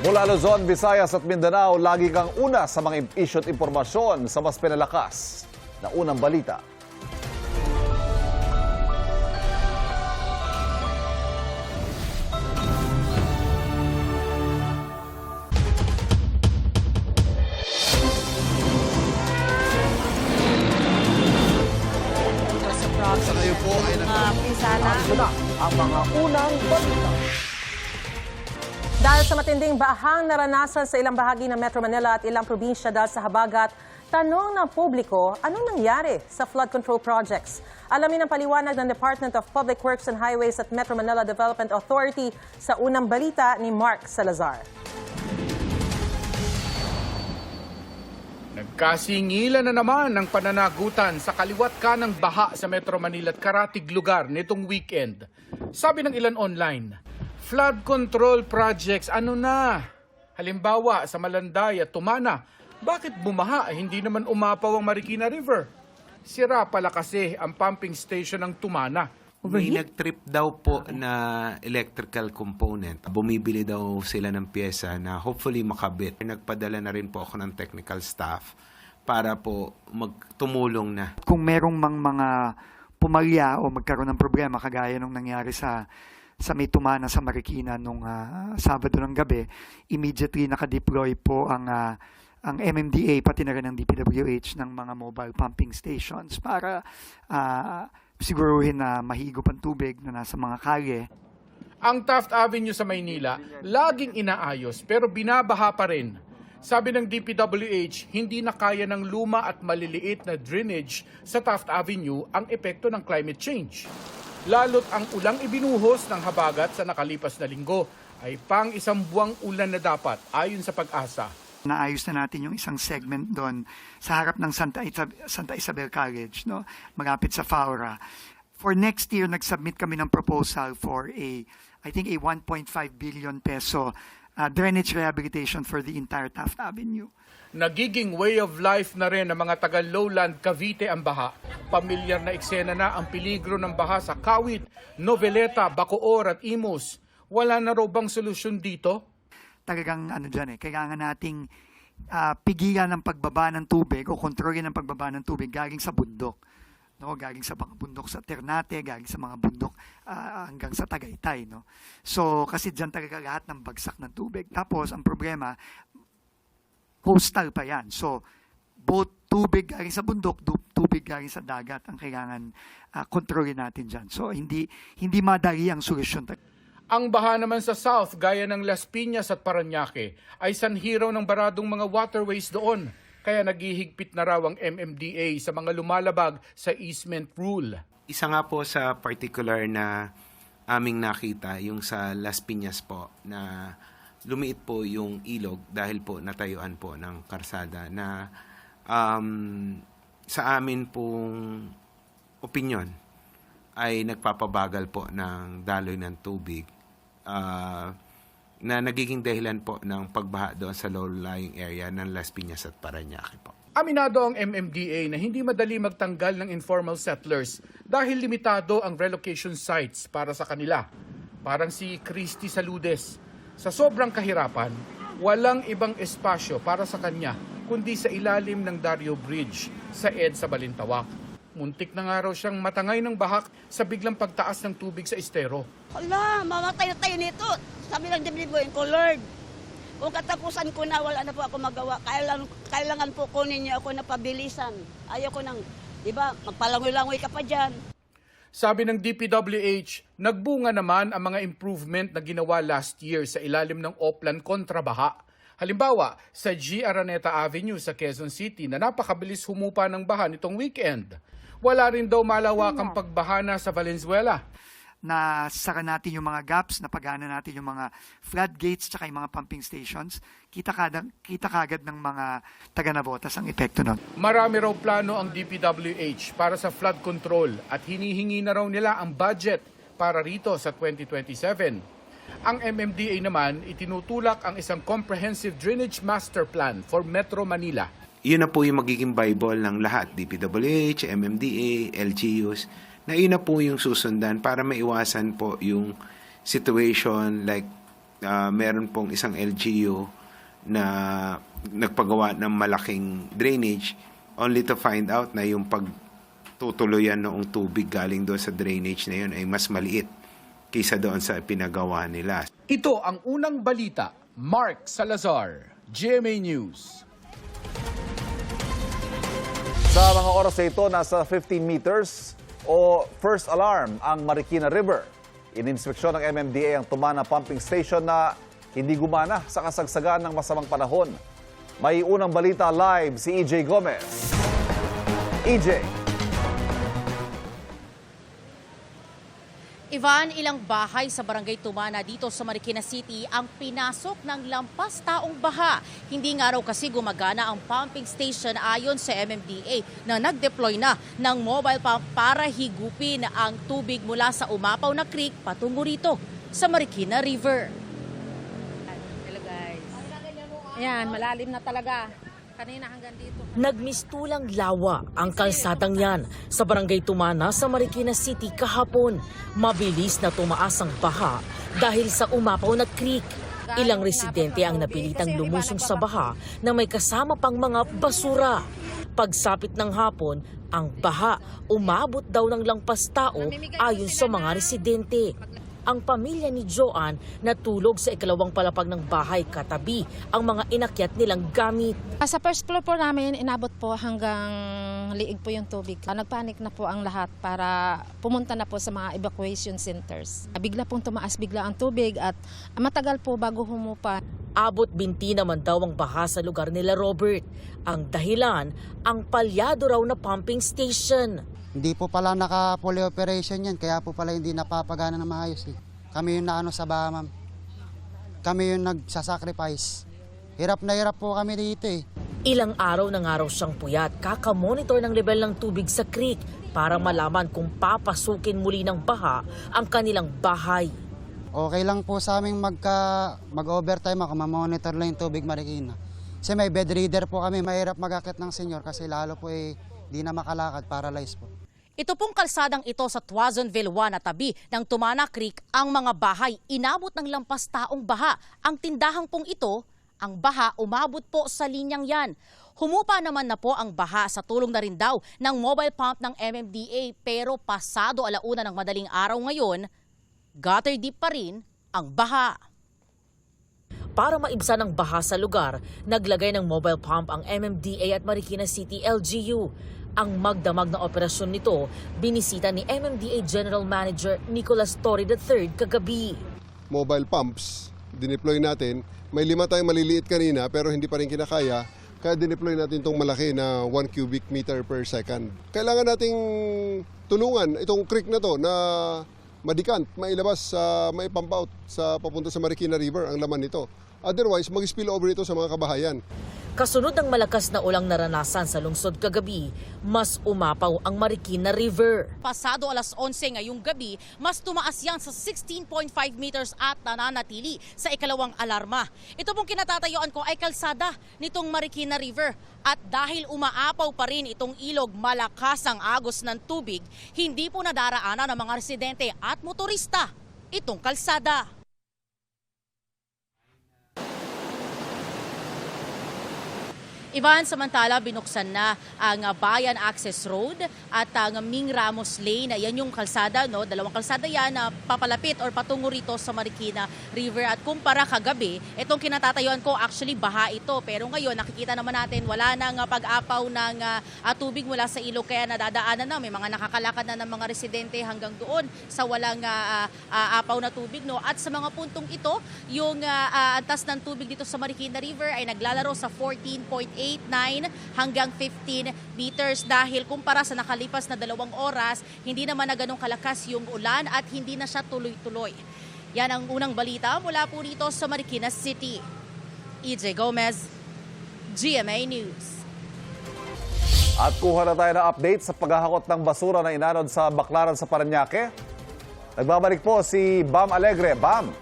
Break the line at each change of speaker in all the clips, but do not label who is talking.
Mula Luzon, Visayas at Mindanao, lagi kang una sa mga issued impormasyon sa mas pinalakas na unang balita.
Sa ngayon po ay
Pinsala.
Ang mga unang balita.
Dahil sa matinding bahang naranasan sa ilang bahagi ng Metro Manila at ilang probinsya dahil sa habagat, tanong ng publiko, anong nangyari sa flood control projects? Alamin ang paliwanag ng Department of Public Works and Highways at Metro Manila Development Authority sa unang balita ni Mark Salazar.
Nagkasingilan na naman ang pananagutan sa kaliwat kanang baha sa Metro Manila at karatig lugar nitong weekend. Sabi ng ilan online, flood control projects ano na? Halimbawa sa Malanday at Tumana, bakit bumaha hindi naman umapaw ang Marikina River? Sira pala kasi ang pumping station ng Tumana.
may nag-trip daw po na electrical component. Bumibili daw sila ng pyesa na hopefully makabit. Nagpadala na rin po ako ng technical staff para po magtumulong na.
Kung merong mga pumalya o magkaroon ng problema kagaya nung nangyari sa may Tumana sa Marikina nung Sabado ng gabi, immediately nakadeploy po ang MMDA pati na rin ang DPWH ng mga mobile pumping stations para siguruhin na mahigop ang tubig na nasa mga kalye.
Ang Taft Avenue sa Maynila, laging inaayos pero binabaha pa rin. Sabi ng DPWH, hindi na kaya ng luma at maliliit na drainage sa Taft Avenue ang epekto ng climate change. Lalo't ang ulang ibinuhos ng habagat sa nakalipas na linggo ay pang isang buwang ulan na dapat ayon sa Pag-asa.
Naayos na natin yung isang segment doon sa harap ng Santa Isabel College, no? Malapit sa Faura. For next year, nag-submit kami ng proposal for I think a 1.5 billion peso drainage rehabilitation for the entire Taft Avenue.
Nagiging way of life na rin ng mga taga-lowland Cavite ang baha. Pamilyar na eksena na ang peligro ng baha sa Kawit, Noveleta, Bacoor at Imus. Wala na raw bang solusyon dito?
Talagang kailangan nating pigilan ng pagbaba ng tubig o kontrolin ng pagbaba ng tubig galing sa bundok. No, galing sa mga bundok sa Ternate, galing sa mga bundok hanggang sa Tagaytay, no. So kasi diyan talaga lahat ng bagsak ng tubig. Tapos ang problema, coastal pa 'yan. So both tubig galing sa bundok, tubig galing sa dagat ang kailangan kontrolin natin diyan. So hindi madali ang solusyon.
Ang baha naman sa south, gaya ng Las Piñas at Parañaque, ay sanhiraw ng baradong mga waterways doon. Kaya naghihigpit na raw ang MMDA sa mga lumalabag sa easement rule.
Isa nga po sa particular na aming nakita, yung sa Las Piñas po, na lumiit po yung ilog dahil po natayuan po ng karsada na sa amin pong opinyon ay nagpapabagal po ng daloy ng tubig na nagiging dahilan po ng pagbaha doon sa low-lying area ng Las Piñas at Parañaque po.
Aminado ang MMDA na hindi madali magtanggal ng informal settlers dahil limitado ang relocation sites para sa kanila. Parang si Christy Saludes. Sa sobrang kahirapan, walang ibang espasyo para sa kanya kundi sa ilalim ng Dario Bridge sa EDSA Balintawak. Muntik na nga raw siyang matangay ng bahak sa biglang pagtaas ng tubig sa estero.
Ala, mamatay na tayo nito. Sabi ng Diblibuin ko, Lord, kung katapusan ko na, wala na po ako magawa. Kailangan po kunin niyo ako na pabilisan. Ayaw ko nang, di ba, magpalangoy-langoy ka pa dyan.
Sabi ng DPWH, nagbunga naman ang mga improvement na ginawa last year sa ilalim ng Oplan kontra baha. Halimbawa, sa G. Araneta Avenue sa Quezon City na napakabilis humupa ng baha nitong weekend. Wala rin daw malawakang pagbahana sa Valenzuela.
Na sara natin yung mga gaps, napagana natin yung mga floodgates tsaka yung mga pumping stations, kita kagad ng mga taga-Navotas ang epekto nun.
Marami raw plano ang DPWH para sa flood control at hinihingi na raw nila ang budget para rito sa 2027. Ang MMDA naman itinutulak ang isang comprehensive drainage master plan for Metro Manila.
Yun na po yung magiging Bible ng lahat, DPWH, MMDA, LGUs, na yun na po yung susundan para maiwasan po yung situation like meron pong isang LGU na nagpagawa ng malaking drainage only to find out na yung pagtutuluyan noong tubig galing doon sa drainage na yun ay mas maliit kaysa doon sa pinagawa nila.
Ito ang unang balita. Mark Salazar, GMA News.
Sa mga oras na ito, nasa 15 meters o first alarm ang Marikina River. Ininspeksyon ng MMDA ang Tumana Pumping Station na hindi gumana sa kasagsagan ng masamang panahon. May unang balita live si EJ Gomez. EJ.
Ivan, ilang bahay sa Barangay Tumana dito sa Marikina City ang pinasok ng lampas taong baha. Hindi nga raw kasi gumagana ang pumping station ayon sa MMDA na nag-deploy na ng mobile pump para higupin ang tubig mula sa umapaw na creek patungo rito sa Marikina River.
Hello guys. Ayan, malalim na talaga. Kanina hanggang dito.
Nagmistulang lawa ang kalsadang yan sa Barangay Tumana sa Marikina City kahapon. Mabilis na tumaas ang baha dahil sa umapaw na creek. Ilang residente ang napilitang lumusong sa baha na may kasama pang mga basura. Pagsapit ng hapon, ang baha umabot daw ng lampas tao ayon sa mga residente. Ang pamilya ni Joanne natulog sa ikalawang palapag ng bahay katabi ang mga inakyat nilang gamit.
Sa first floor po namin, inabot po hanggang liig po yung tubig. Nagpanik na po ang lahat para pumunta na po sa mga evacuation centers. Bigla pong tumaas bigla ang tubig at matagal po bago humupa.
Abot binti naman daw ang baha sa lugar nila Robert. Ang dahilan, ang palyado raw na pumping station.
Hindi po pala naka-fully operation yan, kaya po pala hindi napapagana na maayos. Kami yung naano sa baha, ma'am. Kami yung nagsasacrifice. Hirap na hirap po kami dito eh.
Ilang araw na nga raw siyang puyat, kakamonitor ng level ng tubig sa creek para malaman kung papasukin muli ng baha ang kanilang bahay.
Okay lang po sa aming mag-overtime ako, mamonitor lang yung tubig Marikina. Kasi may bed reader po kami, mahirap mag-akit ng senyor kasi lalo po di na makalakad, paralyzed po.
Ito pong kalsadang ito sa Tuazonville 1 na tabi ng Tumana Creek, ang mga bahay inabot ng lampas taong baha. Ang tindahang pong ito, ang baha umabot po sa linyang yan. Humupa naman na po ang baha sa tulong na rin daw ng mobile pump ng MMDA, pero pasado 1:00 ng madaling araw ngayon, gutter deep pa rin ang baha.
Para maibsan ang baha sa lugar, naglagay ng mobile pump ang MMDA at Marikina City LGU. Ang magdamag na operasyon nito, binisita ni MMDA General Manager Nicolas Torre III kagabi.
Mobile pumps, dineploy natin. May 5 tayong maliliit kanina pero hindi pa rin kinakaya. Kaya dineploy natin itong malaki na 1 cubic meter per second. Kailangan nating tulungan itong creek na to na madikant, mailabas, maipump out sa papunta sa Marikina River ang laman nito. Otherwise, mag-spill over ito sa mga kabahayan.
Kasunod ng malakas na ulang naranasan sa lungsod kagabi, mas umapaw ang Marikina River.
Pasado 11:00 ngayong gabi, mas tumaas yan sa 16.5 meters at nananatili sa ikalawang alarma. Ito pong kinatatayuan ko ay kalsada nitong Marikina River. At dahil umaapaw pa rin itong ilog, malakas ang agos ng tubig, hindi po nadaraanan ng mga residente at motorista itong kalsada. Ivan, samantala binuksan na ang Bayan Access Road at ang Ming Ramos Lane. Yan yung kalsada, no? Dalawang kalsada yan na papalapit or patungo rito sa Marikina River. At kumpara kagabi, itong kinatatayuan ko actually baha ito. Pero ngayon nakikita naman natin wala nang pag-apaw ng tubig mula sa ilog, kaya nadadaanan na. May mga nakakalakad na ng mga residente hanggang doon sa walang apaw na tubig, no? At sa mga puntong ito, yung antas ng tubig dito sa Marikina River ay naglalaro sa 14.89 hanggang 15 meters dahil kumpara sa nakalipas na 2 oras, hindi naman na ganong kalakas yung ulan at hindi na siya tuloy-tuloy. Yan ang unang balita mula po dito sa Marikina City. EJ Gomez, GMA News.
At kuha na tayo ng update sa paghahakot ng basura na inanod sa Baclaran sa Parañaque. Nagbabalik po si Bam Alegre. Bam!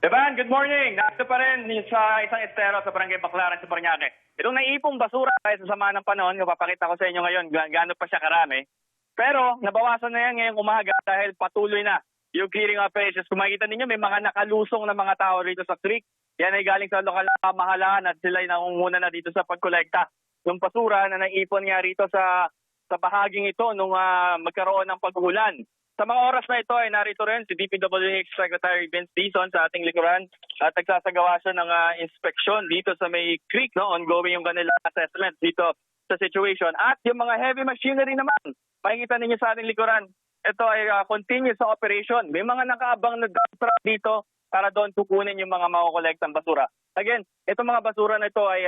Evan, good morning. Narito pa rin sa isang estero sa Barangay Baclaran sa Parañaque. Itong naipong basura dahil sa sama ng panahon, papakita ko sa inyo ngayon gaano pa siya karami. Pero nabawasan na yan ngayong umaga dahil patuloy na yung clearing operations. Kung makikita ninyo, may mga nakalusong na mga tao rito sa creek. Yan ay galing sa lokal na pamahalaan at sila ay nangunguna na dito sa pagkolekta ng basura na naipon nga rito sa bahaging ito nung magkaroon ng pag-ulan. Sa mga oras na ito ay narito rin si DPWH Secretary Vince Dizon sa ating likuran at nagsasagawa siya ng inspeksyon dito sa may creek. No? Ongoing yung kanilang assessment dito sa situation. At yung mga heavy machinery naman, makikita ninyo sa ating likuran, ito ay continuous sa operation. May mga nakaabang na dump truck dito para doon kukunin yung mga makukolektang basura. Again, itong mga basura na ito ay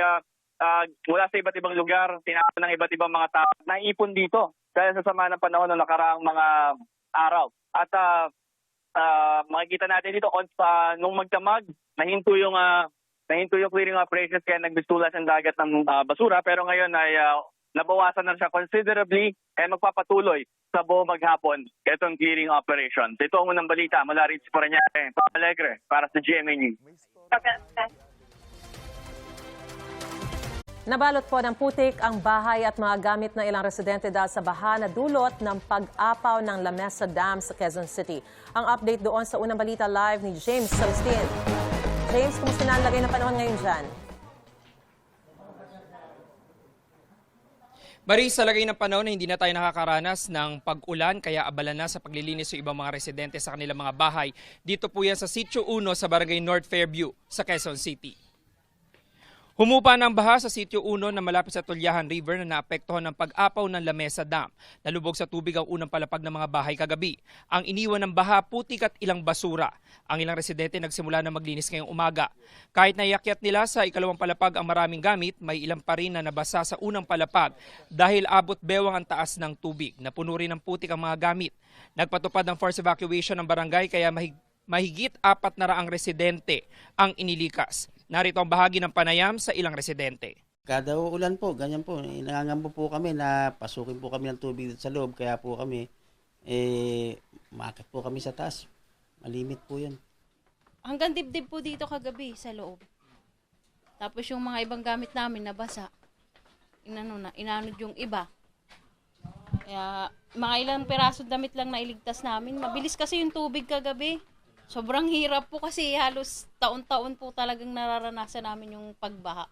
mula sa iba't ibang lugar, tinapon ng iba't ibang mga tao, naipon dito dahil sa sama ng panahon ng nakaraang mga araw. At makikita natin dito nung magdamag, nahinto yung clearing operations kaya nagbistulas ang dagat ng basura, pero ngayon ay nabawasan na siya considerably kaya magpapatuloy sa buong maghapon itong clearing operations. Ito ang unang balita mula rito sa Parañaque, Alegre para sa GMA News.
Nabalot po ng putik ang bahay at mga gamit ng ilang residente dahil sa baha na dulot ng pag-apaw ng La Mesa Dam sa Quezon City. Ang update doon sa unang balita live ni James Celestin. James, kumusta na ang lagay ng panahon ngayon dyan?
Maris, sa lagay ng panahon na hindi na tayo nakakaranas ng pag-ulan kaya abala na sa paglilinis yung ibang mga residente sa kanilang mga bahay. Dito po yan sa Sitio 1 sa Barangay North Fairview sa Quezon City. Humupa ng baha sa Sitio 1 na malapit sa Tulyahan River na naapektuhan ng pag-apaw ng La Mesa Dam. Nalubog sa tubig ang unang palapag ng mga bahay kagabi. Ang iniwan ng baha, putik at ilang basura. Ang ilang residente nagsimula na maglinis ngayong umaga. Kahit naiakyat nila sa ikalawang palapag ang maraming gamit, may ilang pa rin na nabasa sa unang palapag dahil abot bewang ang taas ng tubig. Napuno rin ng putik ang mga gamit. Nagpatupad ng forced evacuation ng barangay kaya mahigit 400 residente ang inilikas. Narito ang bahagi ng panayam sa ilang residente.
Kada ulan po, ganyan po. Nangangambo po kami na pasukin po kami ng tubig sa loob. Kaya po kami, maakyat po kami sa taas. Malimit po yun.
Hanggang dibdib po dito kagabi sa loob. Tapos yung mga ibang gamit namin nabasa. Inanod yung iba. Kaya mga ilang peraso damit lang na iligtas namin. Mabilis kasi yung tubig kagabi. Sobrang hirap po kasi halos taon-taon po talagang nararanasan namin yung pagbaha.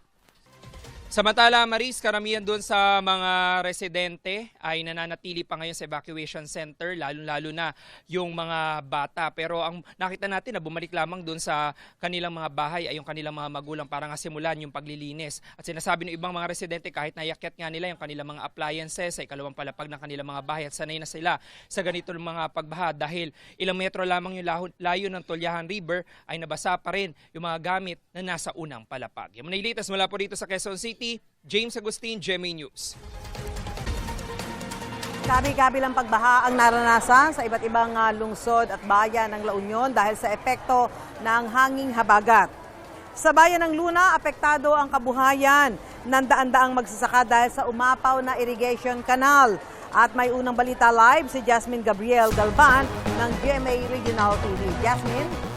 Samantala, Maris, karamihan doon sa mga residente ay nananatili pa ngayon sa evacuation center, lalo-lalo na yung mga bata. Pero ang nakita natin na bumalik lamang doon sa kanilang mga bahay ay yung kanilang mga magulang para nga simulan yung paglilinis. At sinasabi ng ibang mga residente kahit naiakyat nga nila yung kanilang mga appliances sa ikalawang palapag ng kanilang mga bahay at sanay na sila sa ganito mga pagbaha dahil ilang metro lamang yung layo ng Tulyahan River ay nabasa pa rin yung mga gamit na nasa unang palapag. Yung manilitas mula po dito sa Quezon City, James Agustin, GMA News.
Kabi-kabilang pagbaha ang naranasan sa iba't ibang lungsod at bayan ng La Union dahil sa epekto ng hanging habagat. Sa bayan ng Luna, apektado ang kabuhayan ng daan-daang magsasaka dahil sa umapaw na irrigation canal. At may unang balita live si Jasmine Gabriel Galvan ng GMA Regional TV. Jasmine?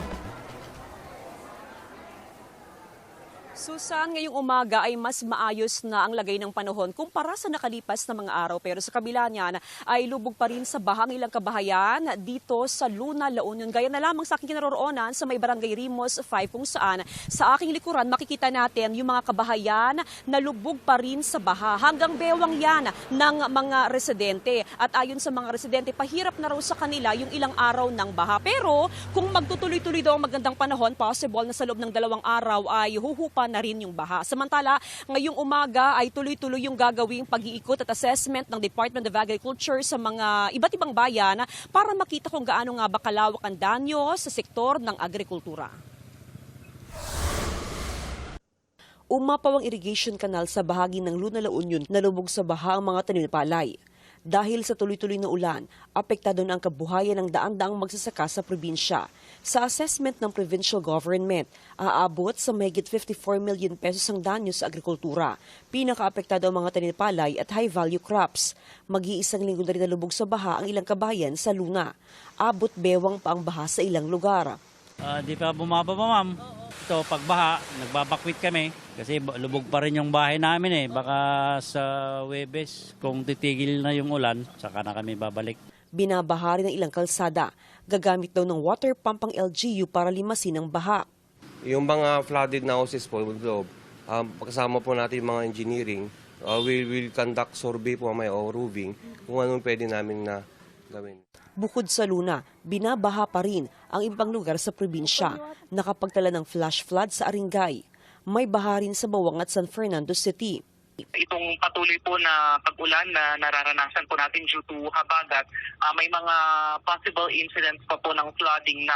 Susan, ngayong umaga ay mas maayos na ang lagay ng panahon kumpara sa nakalipas na mga araw. Pero sa kabila niyan ay lubog pa rin sa bahang ilang kabahayan dito sa Luna, La Union. Gaya na lamang sa aking kinaroroonan sa may Barangay Rimos 5 kung saan sa aking likuran makikita natin yung mga kabahayan na lubog pa rin sa baha. Hanggang bewang yan ng mga residente. At ayon sa mga residente, pahirap na raw sa kanila yung ilang araw ng baha. Pero kung magtutuloy-tuloy daw ang magandang panahon, possible na sa loob ng 2 araw ay huhupa na rin yung baha. Samantala, ngayong umaga ay tuloy-tuloy yung gagawing pag-iikot at assessment ng Department of Agriculture sa mga iba't ibang bayan para makita kung gaano nga ba kalawak ang danyo sa sektor ng agrikultura. Umapaw ang irrigation canal sa bahagi ng Luna, La Union na lubog sa baha ang mga tanim palay. Dahil sa tuloy-tuloy na ulan, apektado na ang kabuhayan ng daan-daang magsasaka sa probinsya. Sa assessment ng provincial government, aabot sa mahigit 54 million pesos ang danyo sa agrikultura. Pinaka-apektado ang mga tanim-palay at high-value crops. Mag-iisang linggo na rin nalubog sa baha ang ilang kabayan sa Luna. Abot bewang pa ang baha sa ilang lugar.
Di pa bumababa, ma'am. Ito, pagbaha, nagbabakwit kami. Kasi lubog pa rin yung bahay namin eh. Baka sa Huwebes, kung titigil na yung ulan, saka na kami babalik.
Binabahari ng ilang kalsada. Gagamit daw ng water pump ang LGU para limasin ang baha.
Yung mga flooded na houses po, kasama po natin yung mga engineering, we will conduct survey po may o roving kung anong pwede namin na gawin.
Bukod sa Luna, binabaha pa rin ang ibang lugar sa probinsya. Nakapagtala ng flash flood sa Aringay. May baha rin sa Bawang at San Fernando City.
Itong patuloy po na pag-ulan na nararanasan po natin due to habagat, may mga possible incidents pa po ng flooding na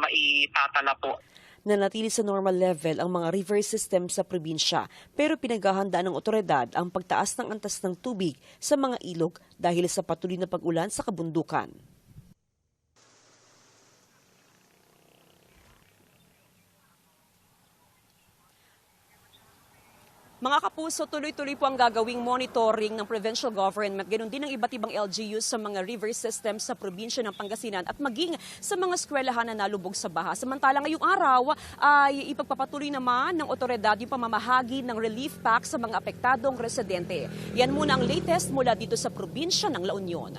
maitatala po.
Nanatili sa normal level ang mga river system sa probinsya, pero pinaghahandaan ng otoridad ang pagtaas ng antas ng tubig sa mga ilog dahil sa patuloy na pag-ulan sa kabundukan. Mga kapuso, tuloy-tuloy po ang gagawing monitoring ng provincial government, ganoon din ang iba't ibang LGUs sa mga river systems sa probinsya ng Pangasinan at maging sa mga eskwelahan na nalubog sa baha. Samantala ngayong araw ay ipagpapatuloy naman ng otoridad yung pamamahagi ng relief pack sa mga apektadong residente. Yan muna ang latest mula dito sa probinsya ng La Union.